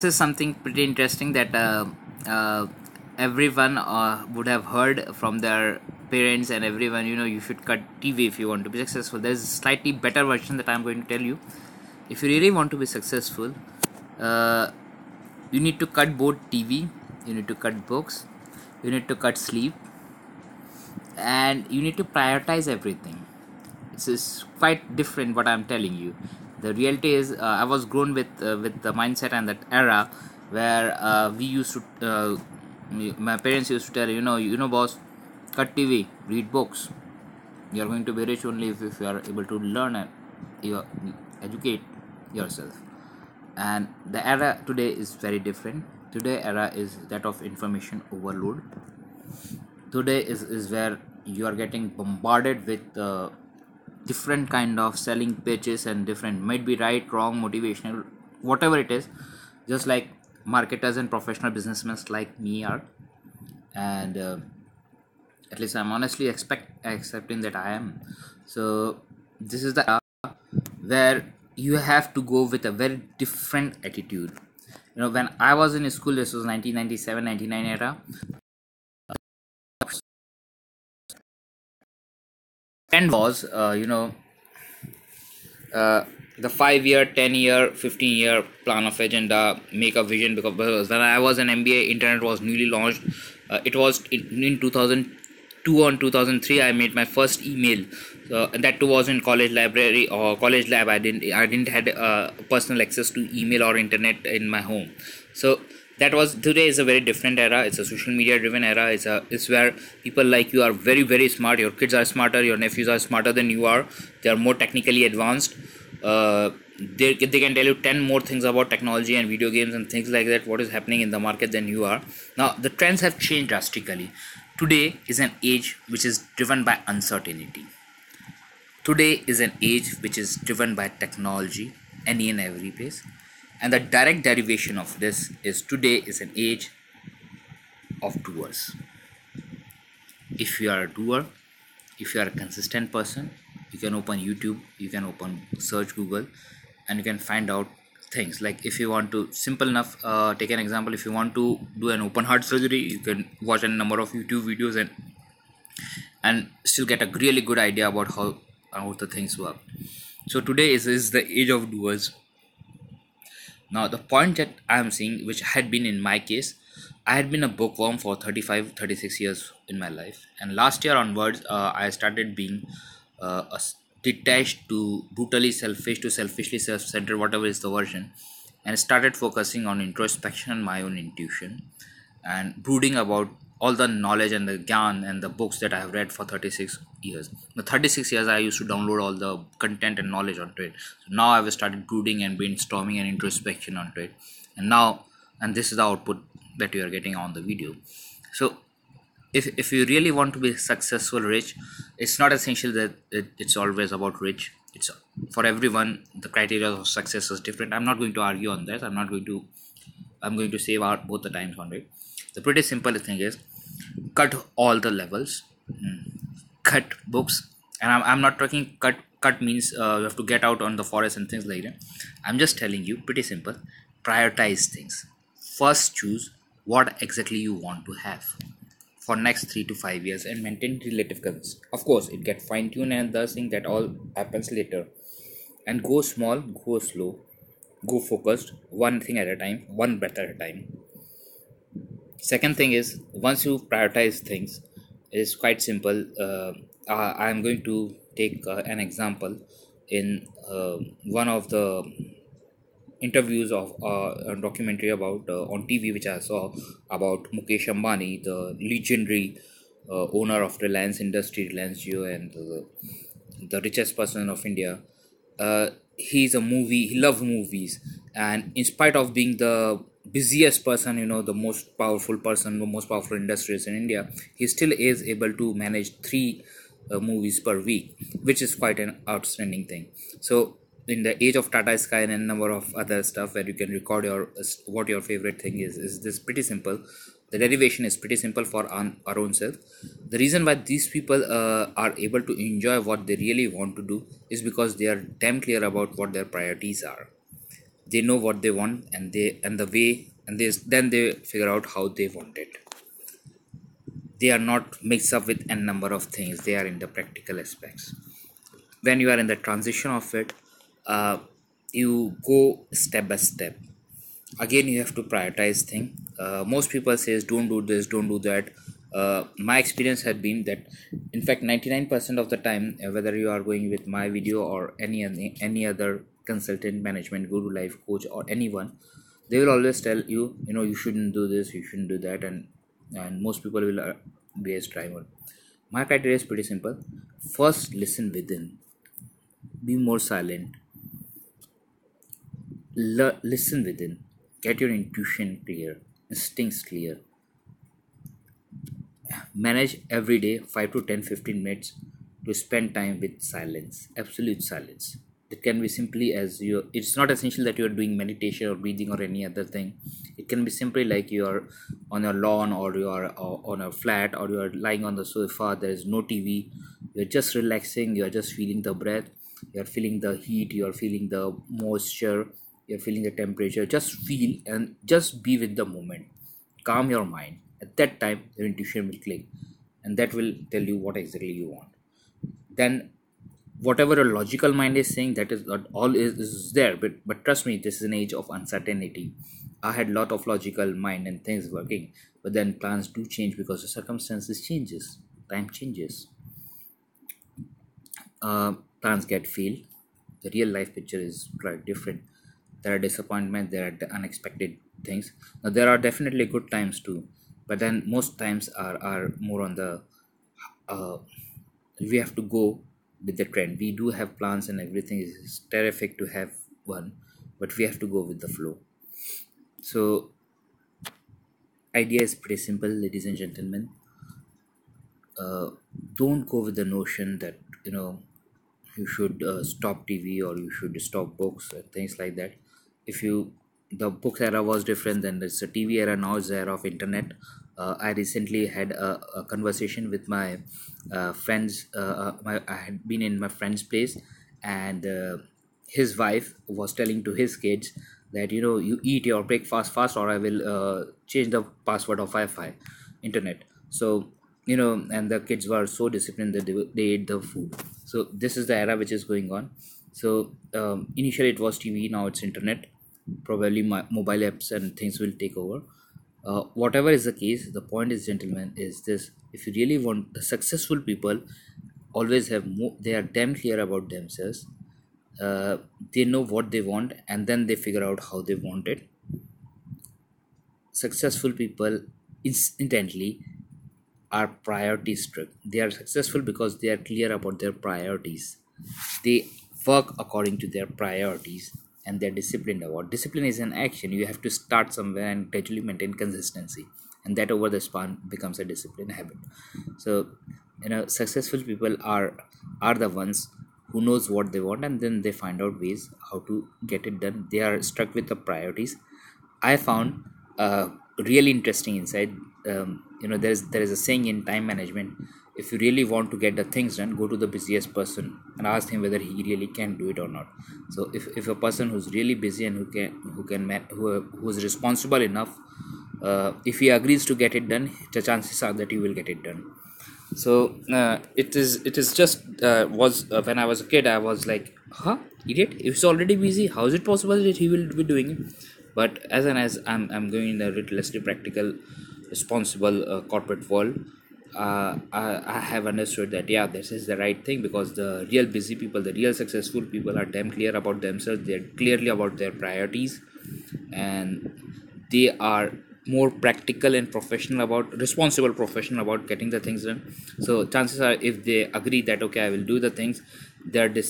This is something pretty interesting that everyone would have heard from their parents and everyone. You should cut TV if you want to be successful. There's a slightly better version that I'm going to tell you. If you really want to be successful, uh, you need to cut both TV, you need to cut books, you need to cut sleep, and you need to prioritize everything. It's quite different what I'm telling you. The reality is, I was grown with the mindset and that era where we used to my parents used to tell, boss, cut TV, read books. You're going to be rich only if you are able to learn and you educate yourself. And the era today is very different. Today era is that of information overload. Today is where you are getting bombarded with different kind of selling pitches and different, might be right, wrong, motivational, whatever it is, just like marketers and professional businessmen like me are. And at least I'm honestly accepting that I am. So this is the era where you have to go with a very different attitude. When I was in school, this was 1997 99 era. And was the 5 year, 10 year, 15 year plan of agenda, make a vision. Because when I was an MBA, internet was newly launched. It was in 2002 or 2003. I made my first email, and that too was in college library or college lab. I didn't had personal access to email or internet in my home. So that was, today is a very different era. It's a social media driven era. It's where people like you are very very smart. Your kids are smarter, your nephews are smarter than you are. They are more technically advanced. They can tell you 10 more things about technology and video games and things like that, what is happening in the market, than you are. Now the trends have changed drastically. Today is an age which is driven by uncertainty. Today is an age which is driven by technology, any and every place. And the direct derivation of this is, today is an age of doers. If you are a doer, if you are a consistent person, you can open YouTube, you can open search Google, and you can find out things. Like, if you want to, simple enough, take an example. If you want to do an open heart surgery, you can watch a number of YouTube videos and still get a really good idea about how the things work. So today is the age of doers. Now, the point that I am seeing, which had been in my case, I had been a bookworm for 35, 36 years in my life. And last year onwards, I started being detached to brutally selfish to selfishly self centered, whatever is the version, and started focusing on introspection and my own intuition, and brooding about all the knowledge and the gyan and the books that I have read for 36 years. The 36 years I used to download all the content and knowledge onto it. So now I've started brooding and brainstorming and introspection onto it. And this is the output that you are getting on the video. So if you really want to be successful, rich, it's not essential that it's always about rich. It's for everyone. The criteria of success is different. I'm not going to argue on that. I'm going to save out both the times on it. The pretty simple thing is, cut all the levels. Cut books. And I'm not talking cut means you have to get out on the forest and things like that. I'm just telling you, pretty simple, prioritize things. First, choose what exactly you want to have for next 3 to 5 years and maintain relative consistency. Of course, it get fine tuned and the thing that all happens later. And go small, go slow, go focused, one thing at a time, one breath at a time. Second thing is, once you prioritize things, it is quite simple. I am going to take an example in one of the interviews of a documentary about on TV which I saw about Mukesh Ambani, the legendary owner of Reliance Industry, Reliance Jio, and the richest person of India. He's a movie. He loves movies, and in spite of being the busiest person, the most powerful person, the most powerful industrialist in India, he still is able to manage three movies per week, which is quite an outstanding thing. So in the age of Tata Sky and a number of other stuff where you can record what your favorite thing is this pretty simple. The derivation is pretty simple for our own self. The reason why these people are able to enjoy what they really want to do is because they are damn clear about what their priorities are. They know what they want, and they and the way, and then they figure out how they want it. They are not mixed up with a number of things. They are in the practical aspects. When you are in the transition of it, uh, you go step by step. Again, you have to prioritize thing. Most people says don't do this, don't do that. My experience had been that, in fact, 99% of the time, whether you are going with my video or any other consultant, management guru, life coach, or anyone, they will always tell you, you shouldn't do this, you shouldn't do that, and most people will be a driver. My criteria is pretty simple. First, listen within. Be more silent. Listen within. Get your intuition clear, instincts clear. Manage every day 5 to 10, 15 minutes to spend time with silence, absolute silence. It can be simply as you, it's not essential that you're doing meditation or breathing or any other thing. It can be simply like you're on a lawn, or you are on a flat, or you are lying on the sofa, there is no TV, you're just relaxing, you're just feeling the breath, you're feeling the heat, you're feeling the moisture, you're feeling the temperature. Just feel and just be with the moment. Calm your mind. At that time, your intuition will click, and that will tell you what exactly you want. Then, whatever a logical mind is saying, that is not all is there. But trust me, this is an age of uncertainty. I had lot of logical mind and things working, but then plans do change because the circumstances changes, time changes. Plans get failed. The real life picture is quite different. There are disappointments, there are the unexpected things. Now there are definitely good times too, but then most times are more on the uh, we have to go with the trend. We do have plans and everything is terrific to have one, but we have to go with the flow. So idea is pretty simple, ladies and gentlemen. uh, don't go with the notion that you should stop TV or you should stop books and things like that. If you The book era was different, then it's a TV era, now it's the era of internet. I recently had a conversation with my friends. I had been in my friend's place, and his wife was telling to his kids that you eat your breakfast fast, or I will change the password of Wi-Fi internet. So and the kids were so disciplined that they ate the food. So this is the era which is going on. So initially it was TV, now it's internet. Probably my mobile apps and things will take over. Whatever is the case, the point is, gentlemen, is this: if you really want, the successful people always have more, they are damn clear about themselves. They know what they want, and then they figure out how they want it. Successful people instantly are priority strict. They are successful because they are clear about their priorities. They work according to their priorities, and they're disciplined about. Discipline is an action. You have to start somewhere and gradually maintain consistency, and that over the span becomes a discipline habit. So successful people are the ones who knows what they want, and then they find out ways how to get it done. They are struck with the priorities. I found really interesting insight. There is a saying in time management: if you really want to get the things done, go to the busiest person and ask him whether he really can do it or not. So if a person who's really busy and who is responsible enough, if he agrees to get it done, the chances are that he will get it done. So it is just was when I was a kid, I was like, huh, idiot, if he's already busy, how is it possible that he will be doing it? But as I'm going in a realistic, practical, responsible corporate world, I have understood that, yeah, this is the right thing, because the real busy people, the real successful people, are damn clear about themselves. They're clearly about their priorities, and they are more practical and professional about, responsible professional about getting the things done. So chances are, if they agree that okay, I will do the things,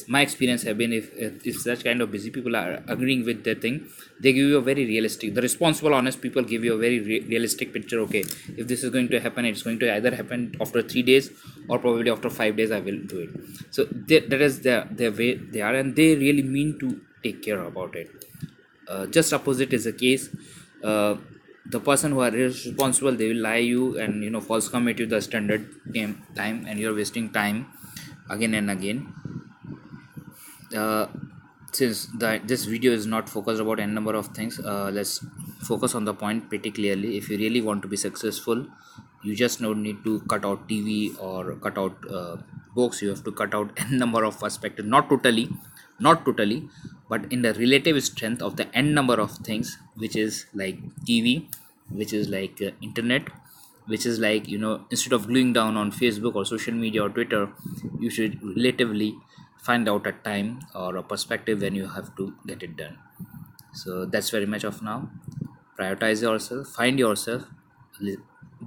my experience have been, if such kind of busy people are agreeing with their thing, they give you a very realistic, the responsible honest people give you a very realistic picture. Okay, if this is going to happen, it's going to either happen after 3 days or probably after 5 days I will do it. So that is their way they are, and they really mean to take care about it. Just opposite is the case. The person who are responsible, they will lie you and false commit you the standard time, and you're wasting time again and again. Since this video is not focused about n number of things, let's focus on the point pretty clearly. If you really want to be successful, you just don't need to cut out TV or cut out books. You have to cut out n number of perspectives, not totally, but in the relative strength of the n number of things, which is like TV, which is like internet, which is like, instead of gluing down on Facebook or social media or Twitter, you should relatively find out a time or a perspective when you have to get it done. So that's very much of now. Prioritize yourself, find yourself,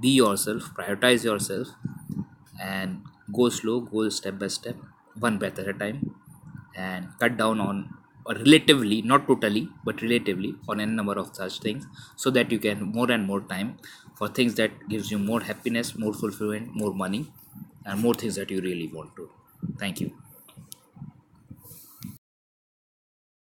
be yourself, prioritize yourself, and go slow, go step by step, one breath at a time, and cut down on, or relatively, not totally but relatively, on a number of such things, so that you can more and more time for things that gives you more happiness, more fulfillment, more money, and more things that you really want to. Thank you.